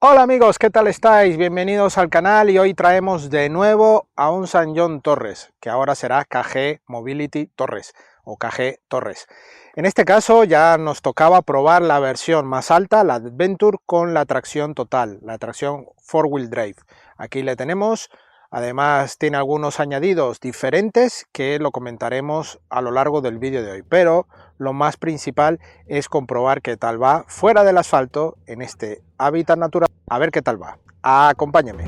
Hola amigos, ¿qué tal estáis? Bienvenidos al canal y hoy traemos de nuevo a un Sanyong Torres, que ahora será KG Mobility Torres o KG Torres. En este caso ya nos tocaba probar la versión más alta, la Adventure, con la tracción total, la tracción 4-wheel drive. Aquí le tenemos, además tiene algunos añadidos diferentes que lo comentaremos a lo largo del vídeo de hoy, pero lo más principal es comprobar qué tal va fuera del asfalto en este hábitat natural. A ver qué tal va. Acompáñame.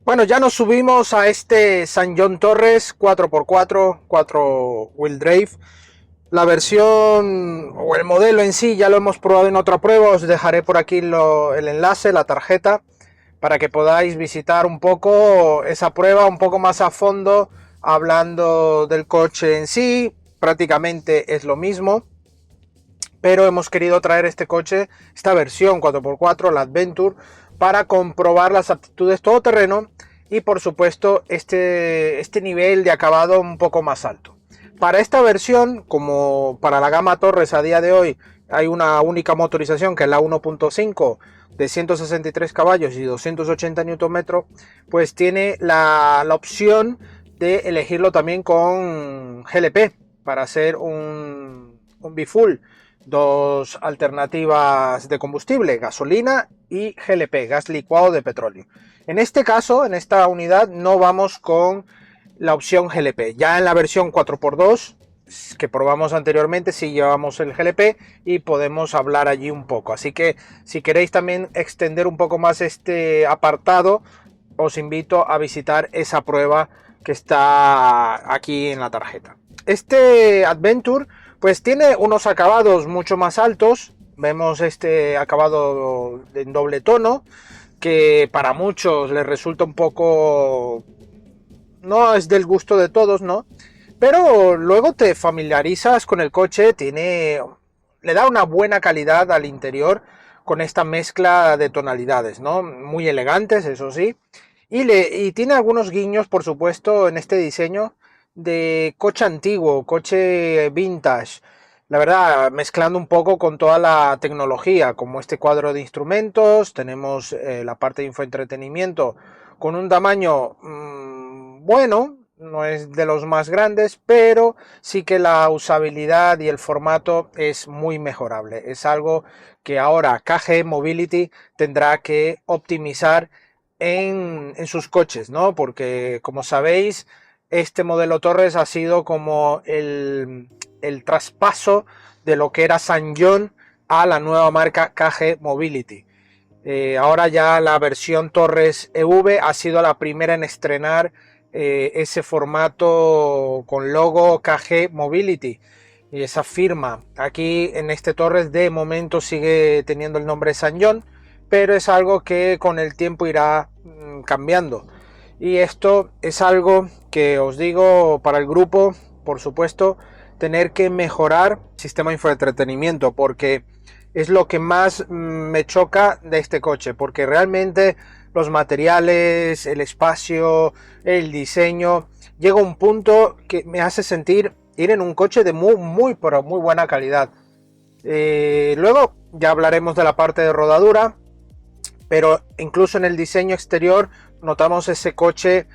Bueno, ya nos subimos a este Sanyong Torres 4x4, 4 wheel drive. La versión o el modelo en sí ya lo hemos probado en otra prueba. Os dejaré por aquí el enlace, la tarjeta, para que podáis visitar un poco esa prueba un poco más a fondo, hablando del coche en sí. Prácticamente es lo mismo, pero hemos querido traer este coche, esta versión 4x4, la Adventure, para comprobar las aptitudes todoterreno y por supuesto este nivel de acabado un poco más alto. Para esta versión, como para la gama Torres a día de hoy, hay una única motorización que es la 1.5 de 163 caballos y 280 Nm, pues tiene la opción de elegirlo también con GLP para hacer un bifull, dos alternativas de combustible, gasolina y GLP, gas licuado de petróleo. En este caso, en esta unidad, no vamos con la opción GLP. Ya en la versión 4x2 que probamos anteriormente, sí llevamos el GLP y podemos hablar allí un poco. Así que si queréis también extender un poco más este apartado, os invito a visitar esa prueba que está aquí en la tarjeta. Este Adventure pues tiene unos acabados mucho más altos. Vemos este acabado en doble tono, que para muchos les resulta un poco... no es del gusto de todos, ¿no? Pero luego te familiarizas con el coche, le da una buena calidad al interior con esta mezcla de tonalidades, ¿no? Muy elegantes, eso sí. Y tiene algunos guiños, por supuesto, en este diseño de coche antiguo, coche vintage. La verdad, mezclando un poco con toda la tecnología, como este cuadro de instrumentos, tenemos la parte de infoentretenimiento con un tamaño bueno, no es de los más grandes, pero sí que la usabilidad y el formato es muy mejorable. Es algo que ahora KG Mobility tendrá que optimizar en sus coches, ¿no? Porque como sabéis, este modelo Torres ha sido como el traspaso de lo que era Sanyong a la nueva marca KG Mobility. Ahora ya la versión Torres EV ha sido la primera en estrenar ese formato con logo KG Mobility y esa firma. Aquí en este Torres de momento sigue teniendo el nombre Sanyong, pero es algo que con el tiempo irá cambiando. Y esto es algo que os digo para el grupo, por supuesto, tener que mejorar el sistema de infoentretenimiento, porque es lo que más me choca de este coche, porque realmente los materiales, el espacio, el diseño, llega a un punto que me hace sentir ir en un coche de pero muy buena calidad. Luego ya hablaremos de la parte de rodadura, pero incluso en el diseño exterior notamos ese coche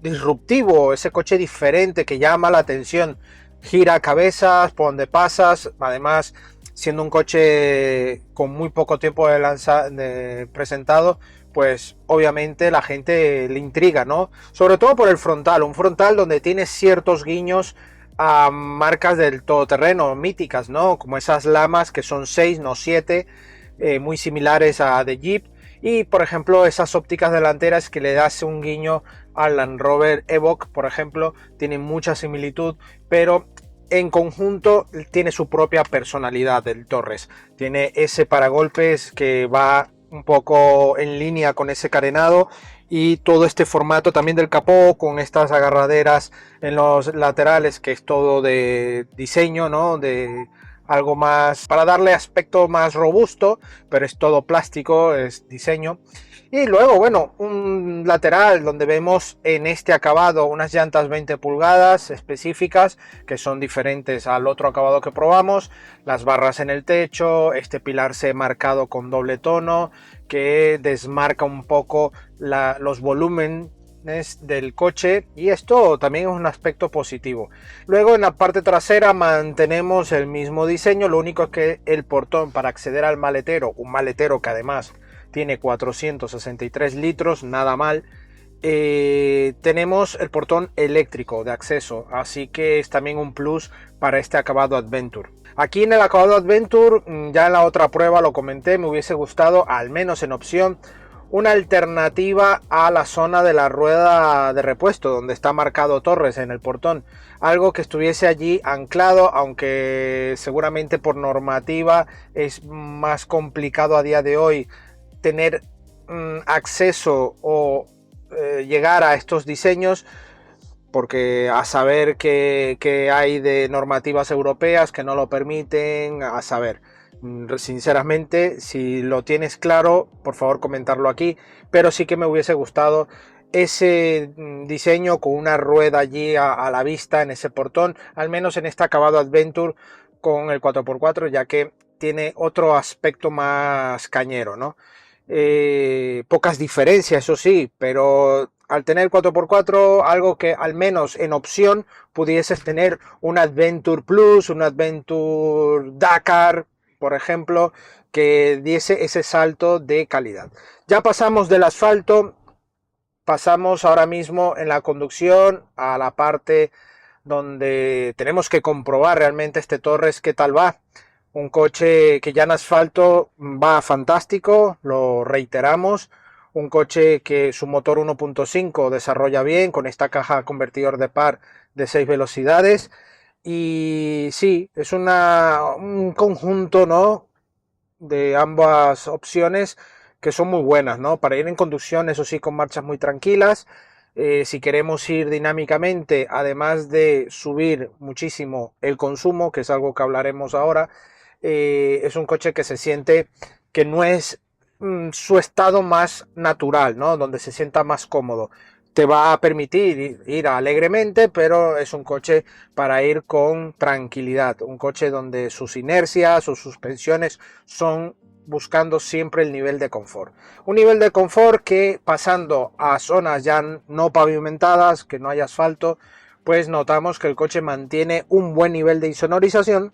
disruptivo, ese coche diferente que llama la atención, gira cabezas por donde pasas, además siendo un coche con muy poco tiempo de presentado, pues obviamente la gente le intriga, ¿no? Sobre todo por el frontal, un frontal donde tiene ciertos guiños a marcas del todoterreno míticas, ¿no? Como esas lamas que son 6, no 7, muy similares a de Jeep, y por ejemplo esas ópticas delanteras que le das un guiño al Land Rover Evoque, por ejemplo, tienen mucha similitud, pero en conjunto tiene su propia personalidad el Torres. Tiene ese paragolpes que va un poco en línea con ese carenado y todo este formato también del capó con estas agarraderas en los laterales, que es todo de diseño, ¿no? De algo más para darle aspecto más robusto, pero es todo plástico, es diseño. Y luego, bueno, un lateral donde vemos en este acabado unas llantas 20 pulgadas específicas que son diferentes al otro acabado que probamos, las barras en el techo, este pilar C marcado con doble tono que desmarca un poco los volúmenes del coche, y esto también es un aspecto positivo. Luego en la parte trasera mantenemos el mismo diseño, lo único es que el portón para acceder al maletero, un maletero que además tiene 463 litros, nada mal. Tenemos el portón eléctrico de acceso, así que es también un plus para este acabado Adventure. Aquí en el acabado Adventure, ya en la otra prueba lo comenté, me hubiese gustado, al menos en opción, una alternativa a la zona de la rueda de repuesto, donde está marcado Torres en el portón. Algo que estuviese allí anclado, aunque seguramente por normativa es más complicado a día de hoy tener acceso o llegar a estos diseños, porque a saber que hay de normativas europeas que no lo permiten, a saber. Sinceramente, si lo tienes claro, por favor comentarlo aquí, pero sí que me hubiese gustado ese diseño con una rueda allí a la vista en ese portón, al menos en este acabado Adventure con el 4x4, ya que tiene otro aspecto más cañero, ¿no? Pocas diferencias, eso sí, pero al tener 4x4, algo que al menos en opción pudieses tener un Adventure Plus, un Adventure Dakar, por ejemplo, que diese ese salto de calidad. Ya pasamos del asfalto, pasamos ahora mismo en la conducción a la parte donde tenemos que comprobar realmente este Torres qué tal va. Un coche que ya en asfalto va fantástico, lo reiteramos. Un coche que su motor 1.5 desarrolla bien, con esta caja convertidor de par de 6 velocidades. Y sí, es un conjunto, ¿no?, de ambas opciones que son muy buenas, ¿no? Para ir en conducción, eso sí, con marchas muy tranquilas. Si queremos ir dinámicamente, además de subir muchísimo el consumo, que es algo que hablaremos ahora, es un coche que se siente que no es su estado más natural, ¿no? Donde se sienta más cómodo. Te va a permitir ir alegremente, pero es un coche para ir con tranquilidad. Un coche donde sus inercias o suspensiones son buscando siempre el nivel de confort. Un nivel de confort que, pasando a zonas ya no pavimentadas, que no hay asfalto, pues notamos que el coche mantiene un buen nivel de insonorización.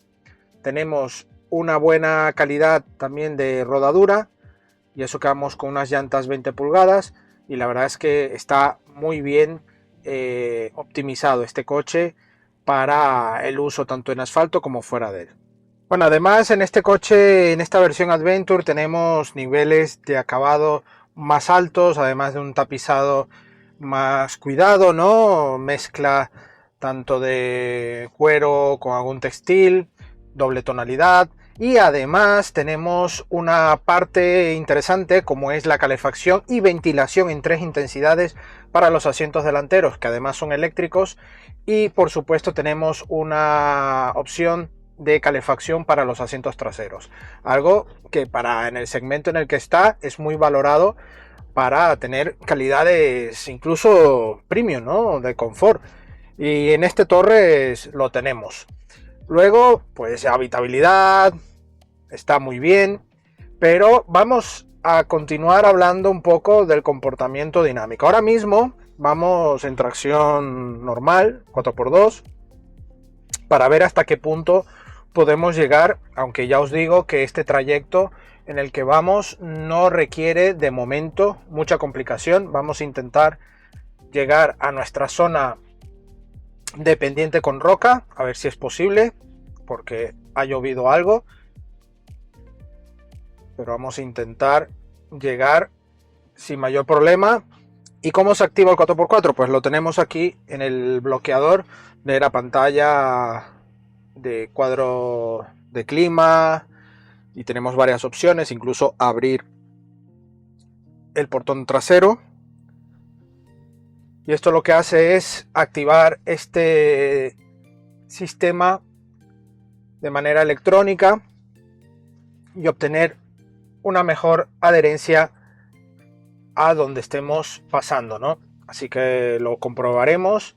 Tenemos una buena calidad también de rodadura, y eso que vamos con unas llantas 20 pulgadas, y la verdad es que está muy bien optimizado este coche para el uso tanto en asfalto como fuera de él. Bueno, además en este coche, en esta versión Adventure, tenemos niveles de acabado más altos, además de un tapizado más cuidado, ¿no? Mezcla tanto de cuero con algún textil, doble tonalidad, y además tenemos una parte interesante como es la calefacción y ventilación en 3 intensidades para los asientos delanteros, que además son eléctricos, y por supuesto tenemos una opción de calefacción para los asientos traseros, algo que para en el segmento en el que está es muy valorado para tener calidades incluso premium, ¿no?, de confort, y en este Torres lo tenemos. Luego, pues habitabilidad está muy bien, pero vamos a continuar hablando un poco del comportamiento dinámico. Ahora mismo vamos en tracción normal, 4x2, para ver hasta qué punto podemos llegar, aunque ya os digo que este trayecto en el que vamos no requiere de momento mucha complicación. Vamos a intentar llegar a nuestra zona de pendiente con roca, a ver si es posible, porque ha llovido algo, pero vamos a intentar llegar sin mayor problema. ¿Y cómo se activa el 4x4? Pues lo tenemos aquí en el bloqueador de la pantalla de cuadro de clima, y tenemos varias opciones, incluso abrir el portón trasero, y esto lo que hace es activar este sistema de manera electrónica y obtener una mejor adherencia a donde estemos pasando, ¿no? Así que lo comprobaremos.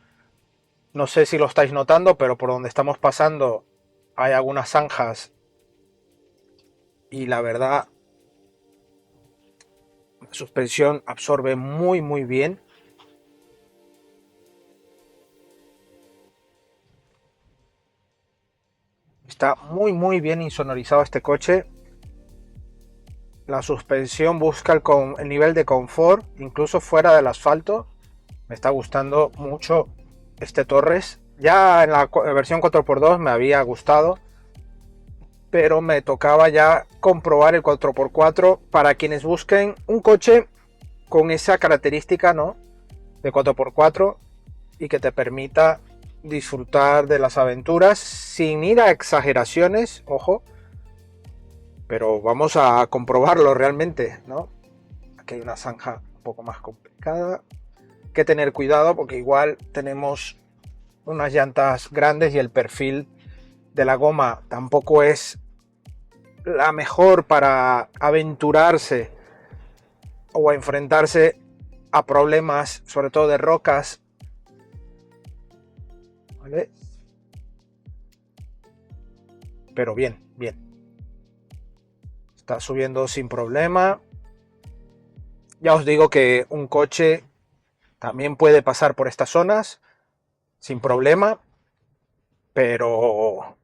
No sé si lo estáis notando, pero por donde estamos pasando hay algunas zanjas y la verdad la suspensión absorbe muy bien. Está muy bien insonorizado este coche. La suspensión busca el nivel de confort, incluso fuera del asfalto. Me está gustando mucho este Torres. Ya en la versión 4x2 me había gustado, pero me tocaba ya comprobar el 4x4 para quienes busquen un coche con esa característica, ¿no?, de 4x4 y que te permita disfrutar de las aventuras sin ir a exageraciones, ojo, pero vamos a comprobarlo realmente, ¿no? Aquí hay una zanja un poco más complicada. Hay que tener cuidado porque igual tenemos unas llantas grandes y el perfil de la goma tampoco es la mejor para aventurarse o a enfrentarse a problemas, sobre todo de rocas, ¿vale? Pero bien. Está subiendo sin problema. Ya os digo que un coche también puede pasar por estas zonas sin problema, pero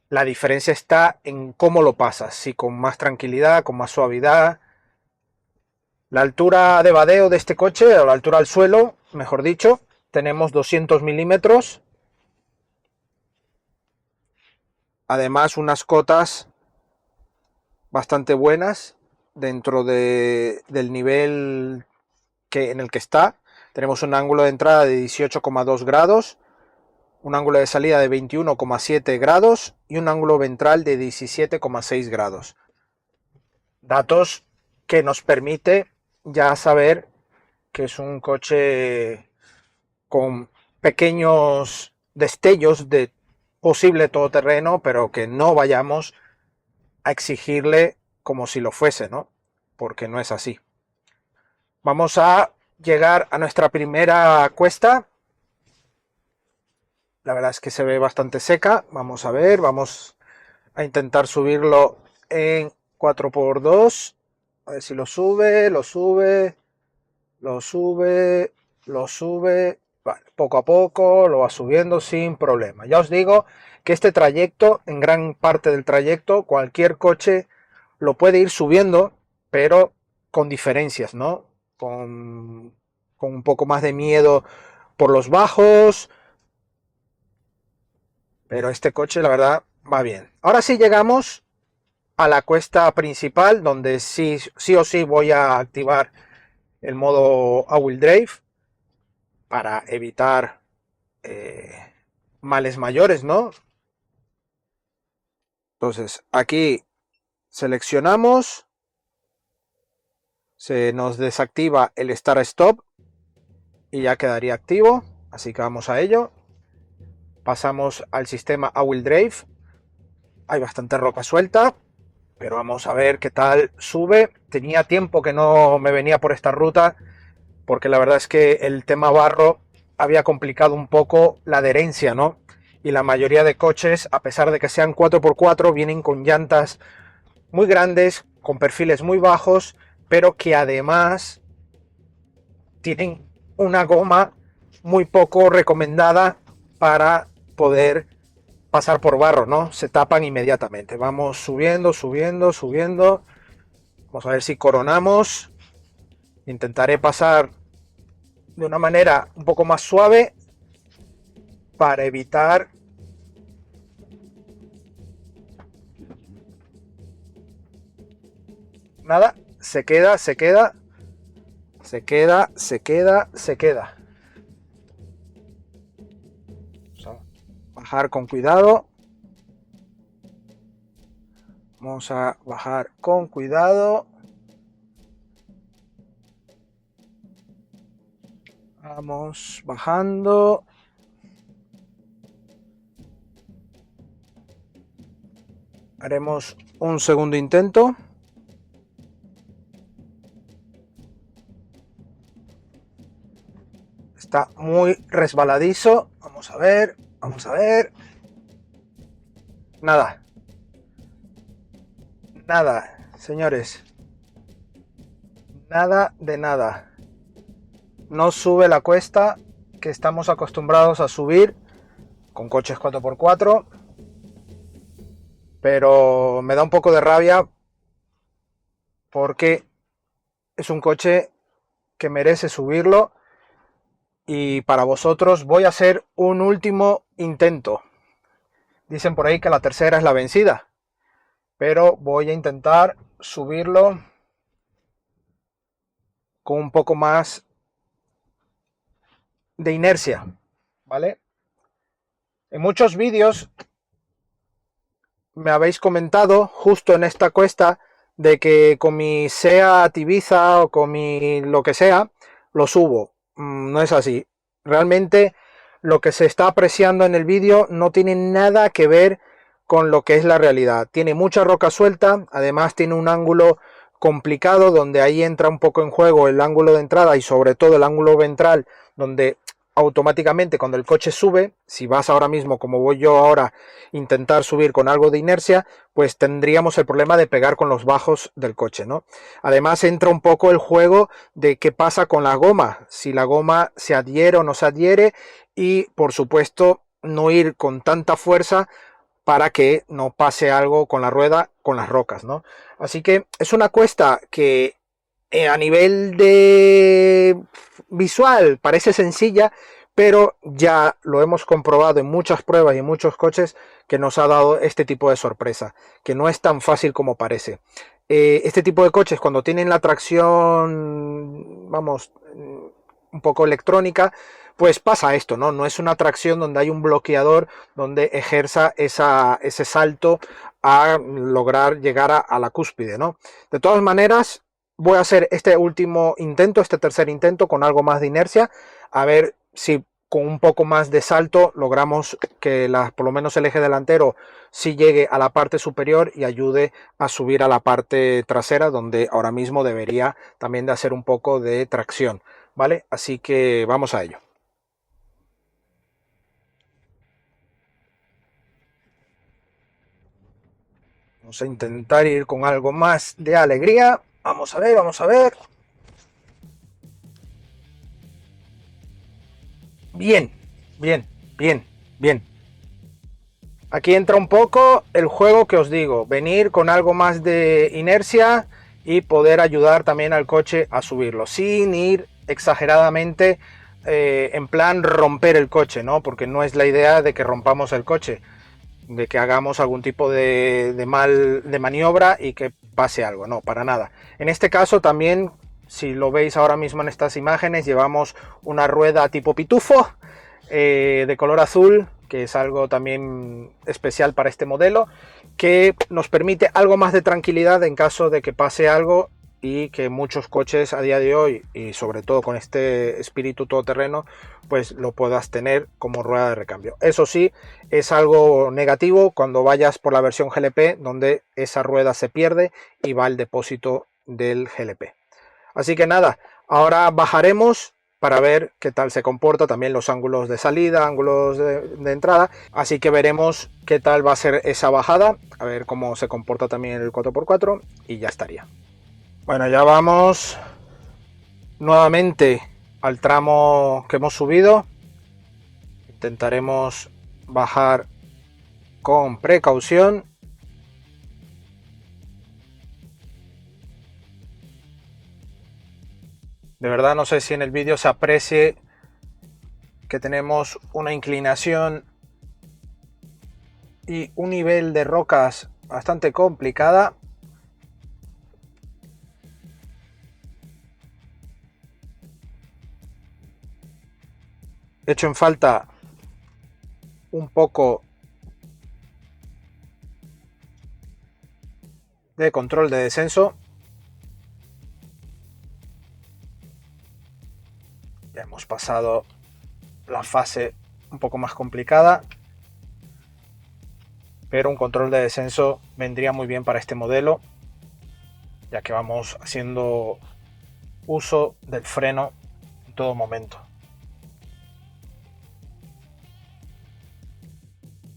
la diferencia está en cómo lo pasas, si con más tranquilidad, con más suavidad. La altura de vadeo de este coche, o la altura al suelo, mejor dicho, tenemos 200 milímetros. Además, unas cotas bastante buenas dentro del nivel en el que está. Tenemos un ángulo de entrada de 18,2 grados, un ángulo de salida de 21,7 grados y un ángulo ventral de 17,6 grados. Datos que nos permite ya saber que es un coche con pequeños destellos de posible todoterreno, pero que no vayamos a exigirle como si lo fuese, ¿no? Porque no es así. Vamos a llegar a nuestra primera cuesta. La verdad es que se ve bastante seca. Vamos a ver, vamos a intentar subirlo en 4x2. A ver si lo sube, lo sube, lo sube, lo sube. Vale, poco a poco lo va subiendo sin problema. Ya os digo que este trayecto, en gran parte del trayecto, cualquier coche lo puede ir subiendo, pero con diferencias, ¿no? Con un poco más de miedo por los bajos, pero este coche la verdad va bien. Ahora sí llegamos a la cuesta principal, donde sí o sí voy a activar el modo all-wheel drive para evitar males mayores, ¿no? Entonces aquí seleccionamos, se nos desactiva el start stop y ya quedaría activo, así que vamos a ello. Pasamos al sistema all-wheel drive. Hay bastante roca suelta, pero vamos a ver qué tal sube. Tenía tiempo que no me venía por esta ruta, porque la verdad es que el tema barro había complicado un poco la adherencia, ¿no? Y la mayoría de coches, a pesar de que sean 4x4, vienen con llantas muy grandes, con perfiles muy bajos, pero que además tienen una goma muy poco recomendada para poder pasar por barro, ¿no? Se tapan inmediatamente. Vamos subiendo, subiendo, subiendo. Vamos a ver si coronamos. Intentaré pasar de una manera un poco más suave para evitar nada. Se queda, se queda, se queda, se queda, se queda. Vamos a bajar con cuidado. Vamos a bajar con cuidado. Vamos bajando. Haremos un segundo intento. Está muy resbaladizo. Vamos a ver, vamos a ver. Nada. Nada, señores. Nada de nada. No sube la cuesta que estamos acostumbrados a subir con coches 4x4. Pero me da un poco de rabia porque es un coche que merece subirlo. Y para vosotros voy a hacer un último intento. Dicen por ahí que la tercera es la vencida, pero voy a intentar subirlo con un poco más de inercia, ¿vale? En muchos vídeos me habéis comentado justo en esta cuesta de que con mi Seat Ibiza o con mi lo que sea lo subo. No es así. Realmente lo que se está apreciando en el vídeo no tiene nada que ver con lo que es la realidad. Tiene mucha roca suelta, además tiene un ángulo complicado donde ahí entra un poco en juego el ángulo de entrada y sobre todo el ángulo ventral, donde automáticamente cuando el coche sube, si vas ahora mismo como voy yo ahora, intentar subir con algo de inercia, pues tendríamos el problema de pegar con los bajos del coche, ¿no? Además entra un poco el juego de qué pasa con la goma, si la goma se adhiere o no se adhiere, y por supuesto no ir con tanta fuerza para que no pase algo con la rueda, con las rocas, ¿no? Así que es una cuesta que a nivel de visual parece sencilla, pero ya lo hemos comprobado en muchas pruebas y en muchos coches que nos ha dado este tipo de sorpresa, que no es tan fácil como parece. Este tipo de coches cuando tienen la tracción, vamos, un poco electrónica, pues pasa esto, ¿no? No es una tracción donde hay un bloqueador donde ejerza ese salto a lograr llegar a la cúspide, ¿no? De todas maneras, voy a hacer este último intento, este tercer intento con algo más de inercia, a ver si con un poco más de salto logramos que por lo menos el eje delantero sí llegue a la parte superior y ayude a subir a la parte trasera, donde ahora mismo debería también de hacer un poco de tracción, ¿vale? Así que vamos a ello. Vamos a intentar ir con algo más de alegría. Vamos a ver, vamos a ver. Bien, bien, bien, bien. Aquí entra un poco el juego que os digo, venir con algo más de inercia y poder ayudar también al coche a subirlo, sin ir exageradamente en plan romper el coche, ¿no? Porque no es la idea de que rompamos el coche, de que hagamos algún tipo de maniobra y que pase algo, no, para nada. En este caso también, si lo veis ahora mismo en estas imágenes, llevamos una rueda tipo pitufo de color azul, que es algo también especial para este modelo, que nos permite algo más de tranquilidad en caso de que pase algo y que muchos coches a día de hoy, y sobre todo con este espíritu todoterreno, pues lo puedas tener como rueda de recambio. Eso sí, es algo negativo cuando vayas por la versión GLP, donde esa rueda se pierde y va al depósito del GLP. Así que nada, ahora bajaremos para ver qué tal se comporta también los ángulos de salida, ángulos de entrada. Así que veremos qué tal va a ser esa bajada, a ver cómo se comporta también el 4x4 y ya estaría. Bueno, ya vamos nuevamente al tramo que hemos subido. Intentaremos bajar con precaución. De verdad no sé si en el vídeo se aprecie que tenemos una inclinación y un nivel de rocas bastante complicada. He hecho en falta un poco de control de descenso. Ya hemos pasado la fase un poco más complicada, pero un control de descenso vendría muy bien para este modelo, ya que vamos haciendo uso del freno en todo momento.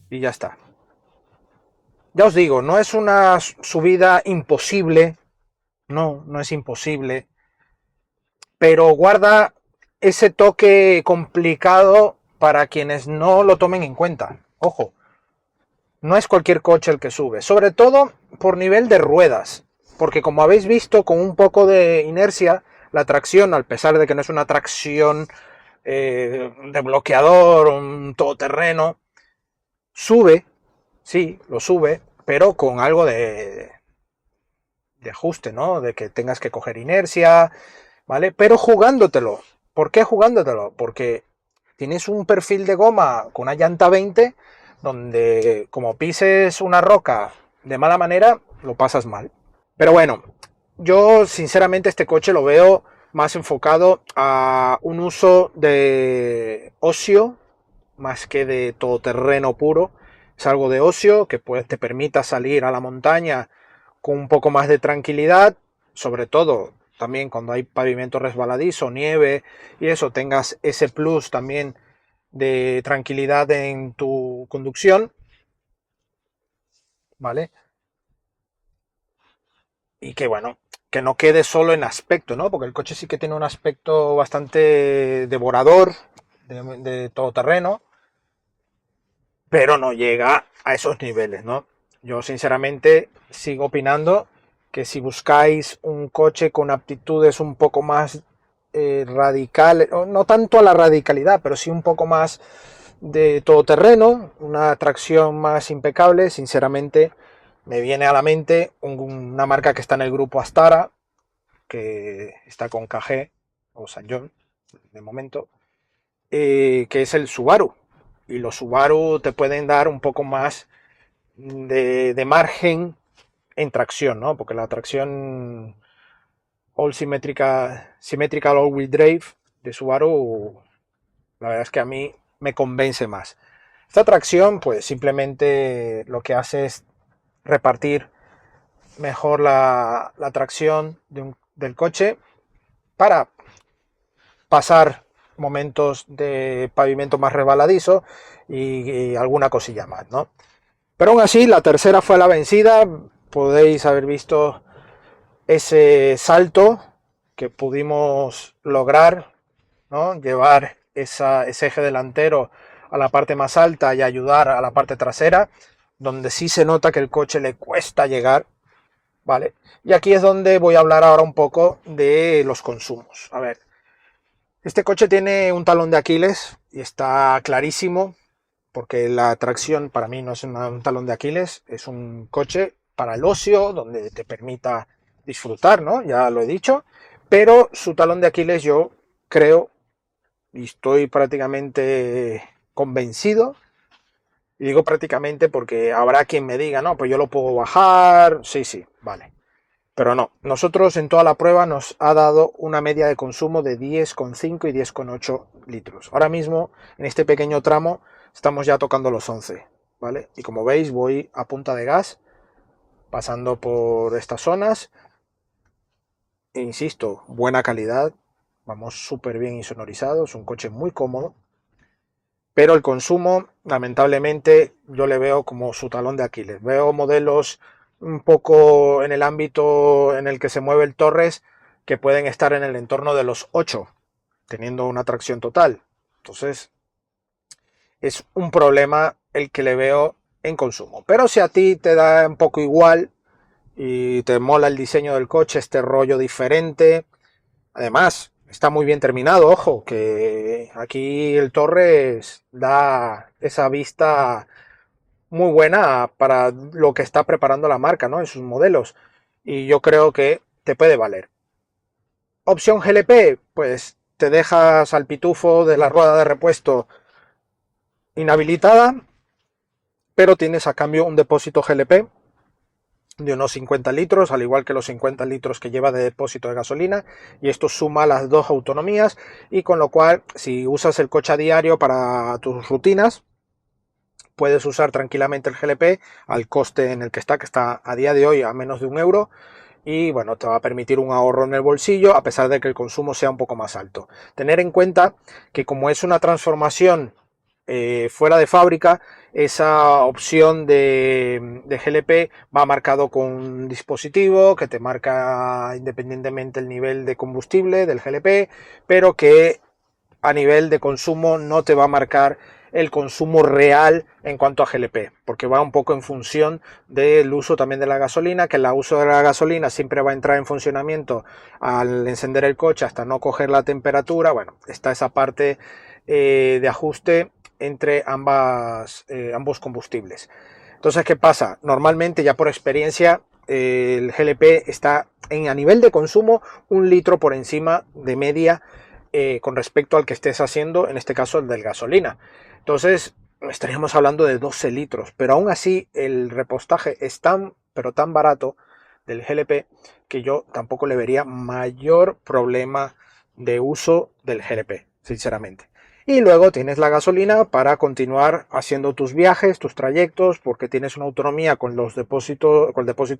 y ya está. Ya os digo, no es una subida imposible, no es imposible, pero guarda ese toque complicado para quienes no lo tomen en cuenta. Ojo, no es cualquier coche el que sube, sobre todo por nivel de ruedas, porque como habéis visto, con un poco de inercia, la tracción, a pesar de que no es una tracción de bloqueador, un todoterreno, sube, sí, lo sube, pero con algo de ajuste, ¿no? De que tengas que coger inercia, ¿vale? Pero jugándotelo. ¿Por qué jugándotelo? Porque tienes un perfil de goma con una llanta 20 donde como pises una roca de mala manera, lo pasas mal. Pero bueno, yo sinceramente este coche lo veo más enfocado a un uso de ocio más que de todoterreno puro. Es algo de ocio que pues, te permita salir a la montaña con un poco más de tranquilidad, sobre todo también cuando hay pavimento resbaladizo, nieve y eso, tengas ese plus también de tranquilidad en tu conducción, ¿vale? Y que bueno, que no quede solo en aspecto, ¿no? Porque el coche sí que tiene un aspecto bastante devorador, de todoterreno, pero no llega a esos niveles, ¿no? Yo sinceramente sigo opinando que si buscáis un coche con aptitudes un poco más radicales, no tanto a la radicalidad, pero sí un poco más de todoterreno, una tracción más impecable, sinceramente me viene a la mente una marca que está en el grupo Astara, que está con KG o San John de momento, que es el Subaru. Y los Subaru te pueden dar un poco más de margen en tracción, ¿no? Porque la tracción all symmetrical all wheel drive de Subaru, la verdad es que a mí me convence más. Esta tracción, pues simplemente lo que hace es repartir mejor la tracción del coche para pasar momentos de pavimento más resbaladizo y alguna cosilla más, ¿no? Pero aún así, la tercera fue la vencida. Podéis haber visto ese salto que pudimos lograr, ¿no? Llevar ese eje delantero a la parte más alta y ayudar a la parte trasera, donde sí se nota que el coche le cuesta llegar, ¿vale? Y aquí es donde voy a hablar ahora un poco de los consumos. A ver, este coche tiene un talón de Aquiles y está clarísimo, porque la tracción para mí no es un talón de Aquiles, es un coche para el ocio, donde te permita disfrutar, ¿no? Ya lo he dicho, pero su talón de Aquiles yo creo y estoy prácticamente convencido, y digo prácticamente porque habrá quien me diga, no, pues yo lo puedo bajar, sí, sí, vale. Pero no, nosotros en toda la prueba nos ha dado una media de consumo de 10,5 y 10,8 litros. Ahora mismo, en este pequeño tramo, estamos ya tocando los 11, ¿vale? Y como veis, voy a punta de gas, pasando por estas zonas. E insisto, buena calidad, vamos súper bien insonorizados, un coche muy cómodo. Pero el consumo, lamentablemente, yo le veo como su talón de Aquiles. Veo modelos un poco en el ámbito en el que se mueve el Torres que pueden estar en el entorno de los 8, teniendo una tracción total. Entonces, es un problema el que le veo en consumo. Pero si a ti te da un poco igual y te mola el diseño del coche, este rollo diferente, además, está muy bien terminado, ojo, que aquí el Torres da esa vista muy buena para lo que está preparando la marca, ¿no? En sus modelos. Y yo creo que te puede valer. Opción GLP, pues te dejas al pitufo de la rueda de repuesto inhabilitada, pero tienes a cambio un depósito GLP de unos 50 litros, al igual que los 50 litros que lleva de depósito de gasolina, y esto suma las dos autonomías, y con lo cual si usas el coche a diario para tus rutinas, puedes usar tranquilamente el GLP al coste en el que está a día de hoy a menos de €1, y bueno, te va a permitir un ahorro en el bolsillo a pesar de que el consumo sea un poco más alto. Tener en cuenta que como es una transformación fuera de fábrica, esa opción de GLP va marcado con un dispositivo que te marca independientemente el nivel de combustible del GLP, pero que a nivel de consumo no te va a marcar el consumo real en cuanto a GLP, porque va un poco en función del uso también de la gasolina, que el uso de la gasolina siempre va a entrar en funcionamiento al encender el coche hasta no coger la temperatura. Bueno, está esa parte de ajuste entre ambos combustibles. Entonces, ¿qué pasa? Normalmente, ya por experiencia, el GLP está a nivel de consumo 1 litro por encima de media con respecto al que estés haciendo, en este caso el del gasolina. Entonces estaríamos hablando de 12 litros, pero aún así el repostaje es pero tan barato del GLP que yo tampoco le vería mayor problema de uso del GLP, sinceramente. Y luego tienes la gasolina para continuar haciendo tus viajes, tus trayectos, porque tienes una autonomía con el depósito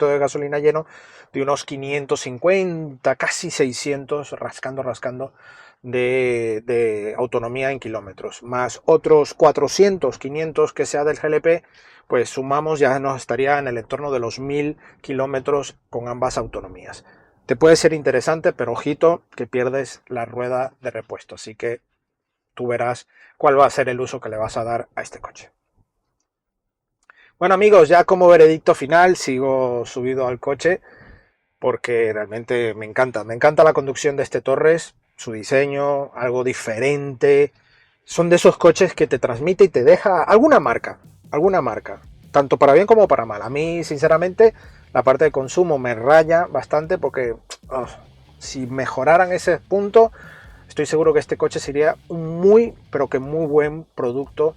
de gasolina lleno de unos 550, casi 600, rascando de autonomía en kilómetros, más otros 400, 500 que sea del GLP, pues sumamos, ya nos estaría en el entorno de los 1000 kilómetros con ambas autonomías. Te puede ser interesante, pero ojito que pierdes la rueda de repuesto, así que tú verás cuál va a ser el uso que le vas a dar a este coche. Bueno amigos, ya como veredicto final, sigo subido al coche porque realmente me encanta la conducción de este Torres, su diseño, algo diferente. Son de esos coches que te transmite y te deja alguna marca, tanto para bien como para mal. A mí, sinceramente, la parte de consumo me raya bastante porque si mejoraran ese punto, estoy seguro que este coche sería un pero que muy buen producto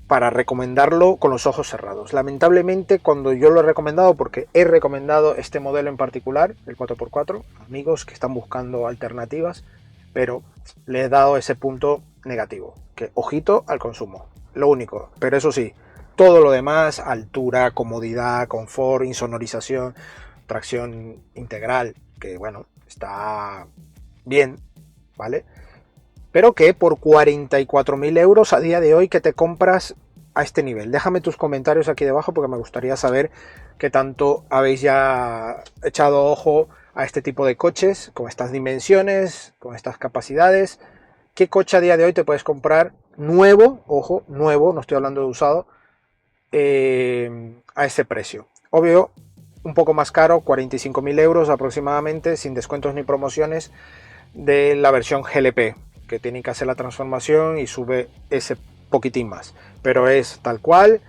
para recomendarlo con los ojos cerrados. Lamentablemente, cuando yo lo he recomendado, porque he recomendado este modelo en particular, el 4x4, amigos que están buscando alternativas, pero le he dado ese punto negativo, que ojito al consumo, lo único. Pero eso sí, todo lo demás, altura, comodidad, confort, insonorización, tracción integral, que bueno, está bien, ¿vale? Pero que por 44.000 euros a día de hoy que te compras a este nivel. Déjame tus comentarios aquí debajo porque me gustaría saber qué tanto habéis ya echado ojo a este tipo de coches, con estas dimensiones, con estas capacidades. ¿Qué coche a día de hoy te puedes comprar nuevo, ojo, nuevo, no estoy hablando de usado, a ese precio? Obvio, un poco más caro, 45.000 euros aproximadamente, sin descuentos ni promociones, de la versión GLP, que tiene que hacer la transformación y sube ese poquitín más, pero es tal cual,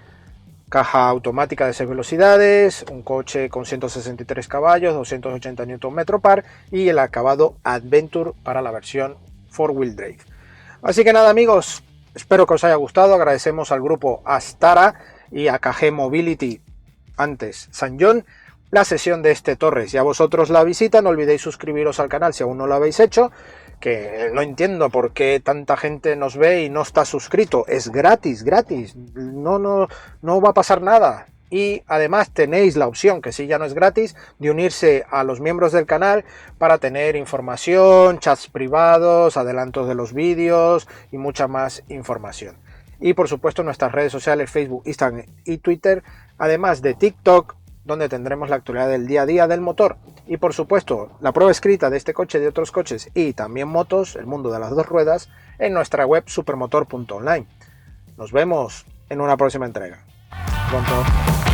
caja automática de 6 velocidades, un coche con 163 caballos, 280 Nm par y el acabado Adventure para la versión 4-wheel drive. Así que nada amigos, espero que os haya gustado, agradecemos al grupo Astara y a KG Mobility, antes San John, la sesión de este Torres, y a vosotros la visita. No olvidéis suscribiros al canal si aún no lo habéis hecho, que no entiendo por qué tanta gente nos ve y no está suscrito. Es gratis, no va a pasar nada. Y además tenéis la opción, que sí ya no es gratis, de unirse a los miembros del canal para tener información, chats privados, adelantos de los vídeos y mucha más información. Y por supuesto nuestras redes sociales, Facebook, Instagram y Twitter, además de TikTok, donde tendremos la actualidad del día a día del motor. Y por supuesto, la prueba escrita de este coche y de otros coches y también motos, el mundo de las dos ruedas, en nuestra web supermotor.online. Nos vemos en una próxima entrega. Pronto.